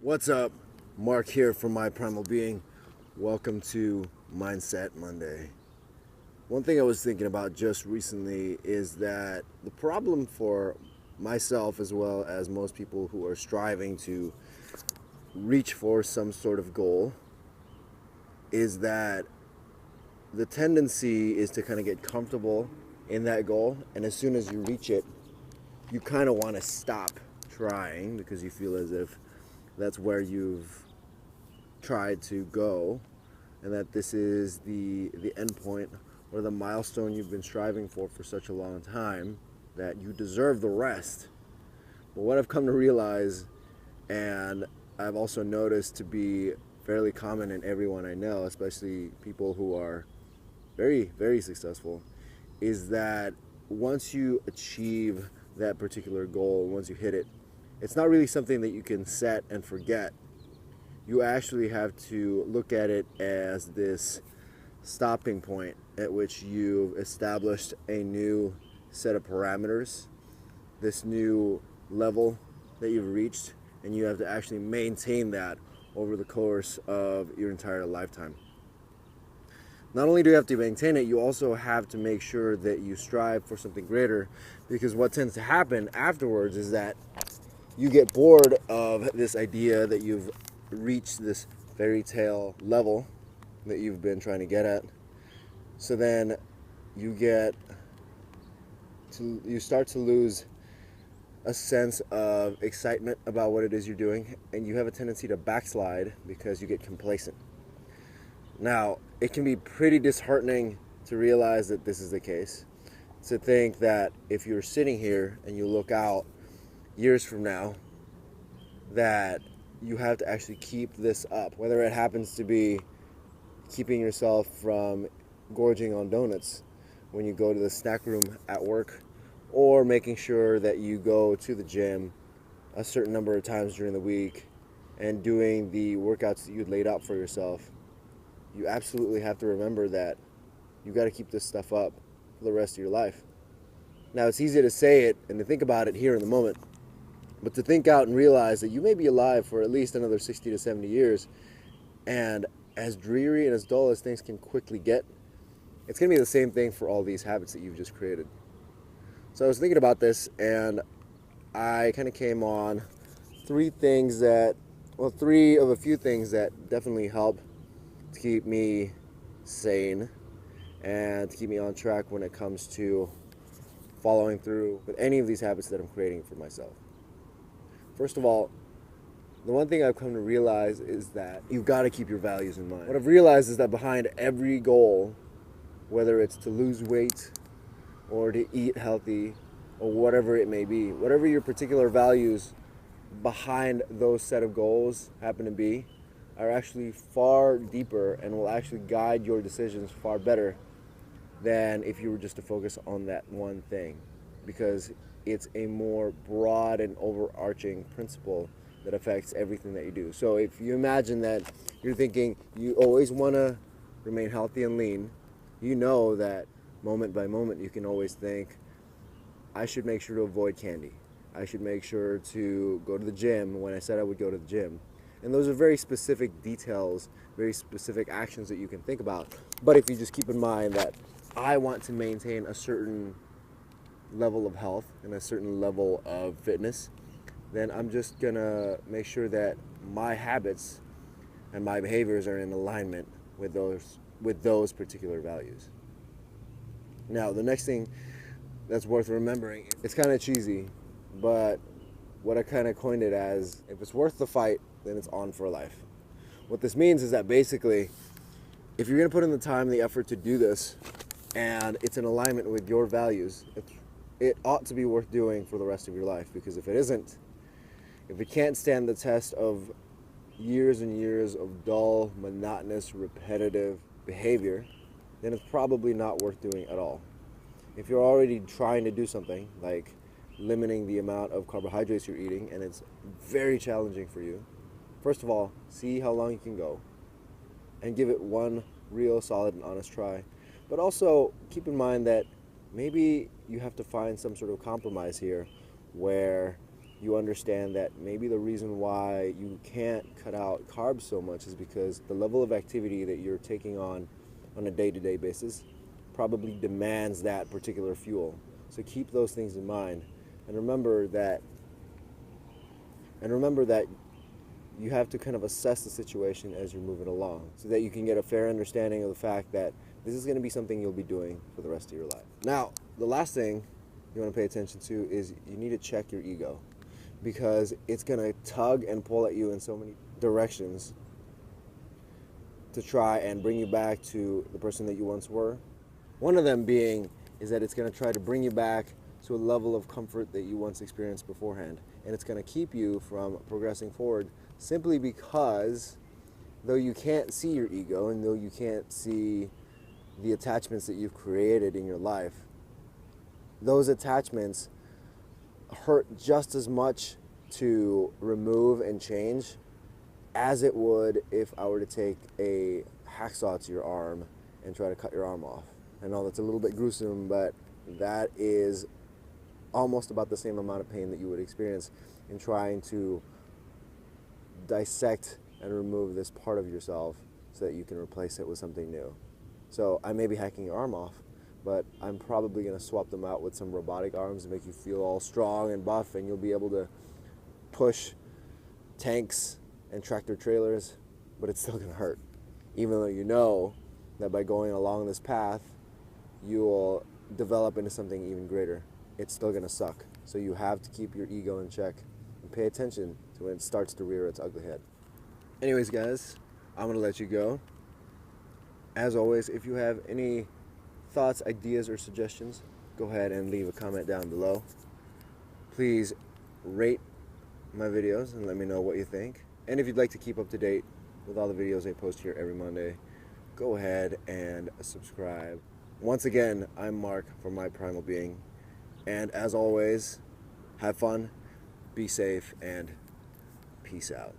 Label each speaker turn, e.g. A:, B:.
A: What's up? Mark here from My Primal Being. Welcome to Mindset Monday. One thing I was thinking about just recently is that the problem for myself, as well as most people who are striving to reach for some sort of goal, is that the tendency is to kind of get comfortable in that goal, and as soon as you reach it, you kind of want to stop trying because you feel as if that's where you've tried to go, and that this is the end point or the milestone you've been striving for such a long time that you deserve the rest. But what I've come to realize, and I've also noticed to be fairly common in everyone I know, especially people who are very, very successful, is that once you achieve that particular goal, once you hit it, it's not really something that you can set and forget. You actually have to look at it as this stopping point at which you've established a new set of parameters, this new level that you've reached, and you have to actually maintain that over the course of your entire lifetime. Not only do you have to maintain it, you also have to make sure that you strive for something greater, because what tends to happen afterwards is that you get bored of this idea that you've reached this fairy tale level that you've been trying to get at. So then you start to lose a sense of excitement about what it is you're doing, and you have a tendency to backslide because you get complacent. Now, it can be pretty disheartening to realize that this is the case. To think that if you're sitting here and you look out years from now, that you have to actually keep this up, whether it happens to be keeping yourself from gorging on donuts when you go to the snack room at work, or making sure that you go to the gym a certain number of times during the week and doing the workouts that you'd laid out for yourself. You absolutely have to remember that you got to keep this stuff up for the rest of your life. Now, it's easy to say it and to think about it here in the moment, but to think out and realize that you may be alive for at least another 60 to 70 years, and as dreary and as dull as things can quickly get, it's going to be the same thing for all these habits that you've just created. So I was thinking about this, and I kind of came on three of a few things that definitely help to keep me sane and to keep me on track when it comes to following through with any of these habits that I'm creating for myself. First of all, the one thing I've come to realize is that you've got to keep your values in mind. What I've realized is that behind every goal, whether it's to lose weight or to eat healthy or whatever it may be, whatever your particular values behind those set of goals happen to be, are actually far deeper and will actually guide your decisions far better than if you were just to focus on that one thing, because it's a more broad and overarching principle that affects everything that you do. So if you imagine that you're thinking you always want to remain healthy and lean, you know that moment by moment you can always think, I should make sure to avoid candy. I should make sure to go to the gym when I said I would go to the gym. And those are very specific details, very specific actions that you can think about. But if you just keep in mind that I want to maintain a certain level of health and a certain level of fitness, then I'm just gonna make sure that my habits and my behaviors are in alignment with those particular values. Now, the next thing that's worth remembering, it's kind of cheesy, but what I kind of coined it as, if it's worth the fight, then it's on for life. What this means is that basically, if you're going to put in the time and the effort to do this, and it's in alignment with your values, it ought to be worth doing for the rest of your life. Because if it isn't, if it can't stand the test of years and years of dull, monotonous, repetitive behavior, then it's probably not worth doing at all. If you're already trying to do something like limiting the amount of carbohydrates you're eating, and it's very challenging for you, first of all, see how long you can go and give it one real solid and honest try. But also keep in mind that maybe you have to find some sort of compromise here where you understand that maybe the reason why you can't cut out carbs so much is because the level of activity that you're taking on a day-to-day basis probably demands that particular fuel. So keep those things in mind, and remember that you have to kind of assess the situation as you're moving along so that you can get a fair understanding of the fact that this is going to be something you'll be doing for the rest of your life. Now, the last thing you want to pay attention to is you need to check your ego, because it's going to tug and pull at you in so many directions to try and bring you back to the person that you once were. One of them being is that it's going to try to bring you back to a level of comfort that you once experienced beforehand. And it's going to keep you from progressing forward simply because though you can't see your ego and though you can't see the attachments that you've created in your life, those attachments hurt just as much to remove and change as it would if I were to take a hacksaw to your arm and try to cut your arm off. I know that's a little bit gruesome, but that is almost about the same amount of pain that you would experience in trying to dissect and remove this part of yourself so that you can replace it with something new. So I may be hacking your arm off, but I'm probably going to swap them out with some robotic arms and make you feel all strong and buff, and you'll be able to push tanks and tractor trailers, but it's still going to hurt. Even though you know that by going along this path, you will develop into something even greater. It's still going to suck. So you have to keep your ego in check and pay attention to when it starts to rear its ugly head. Anyways, guys, I'm going to let you go. As always, if you have any thoughts, ideas, or suggestions, go ahead and leave a comment down below. Please rate my videos and let me know what you think. And if you'd like to keep up to date with all the videos I post here every Monday, go ahead and subscribe. Once again, I'm Mark from My Primal Being. And as always, have fun, be safe, and peace out.